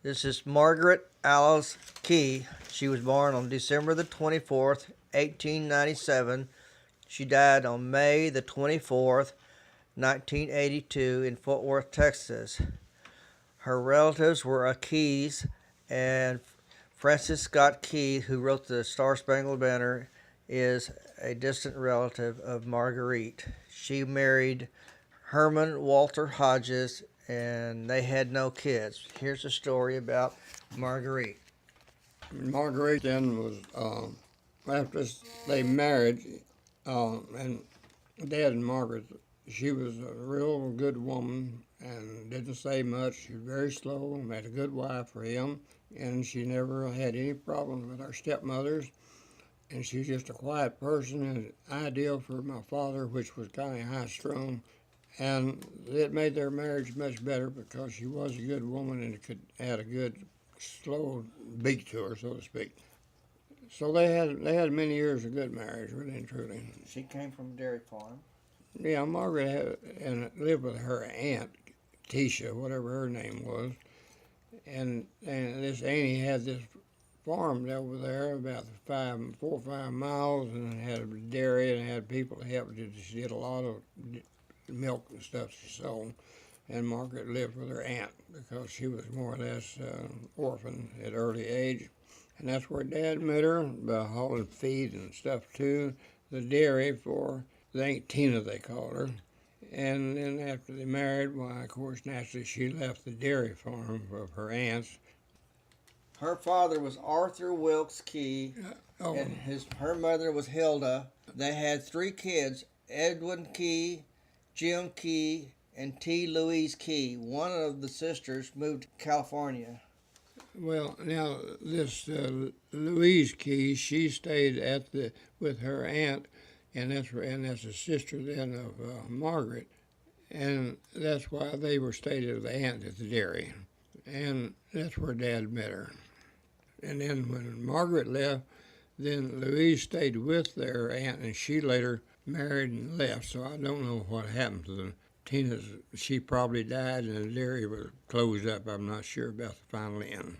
This is Margurite Alice Key. She was born on December the 24th, 1897. She died on May the 24th, 1982 in Fort Worth, Texas. Her relatives were Keys, and Francis Scott Key, who wrote the Star-Spangled Banner, is a distant relative of Margurite. She married Herman Walter Hodges, and they had no kids. Here's a story about Margurite. Margurite then was, after they married, and Dad and Margaret, she was a real good woman and didn't say much. She was very slow and had a good wife for him, and she never had any problems with our stepmothers. And she was just a quiet person and ideal for my father, which was kind of high-strung. And it made their marriage much better because she was a good woman and had a good, slow beat to her, so to speak. So they had many years of good marriage, really and truly. She came from a dairy farm. Yeah, Margaret lived with her aunt, Tisha, whatever her name was. And this Annie had this farm over there about 4 or 5 miles, and had a dairy and had people to help. She did a lot of milk and stuff she sold. And Margaret lived with her aunt because she was more or less orphan at early age. And that's where Dad met her, by hauling feed and stuff to the dairy for the Aunt Tina, they called her. And then after they married, why, of course, naturally, she left the dairy farm of her aunts. Her father was Arthur Wilkes Key, and her mother was Hilda. They had 3 kids, Edwin Key, Jim Key, and T. Louise Key. One of the sisters moved to California. Well, now this Louise Key, she stayed with her aunt, and that's a sister then of Margaret, and that's why they were stayed with the aunt at the dairy, and that's where Dad met her. And then when Margaret left, then Louise stayed with their aunt, and she later married and left. So I don't know what happened to them. Tina's, she probably died, and the dairy was closed up. I'm not sure about the final end.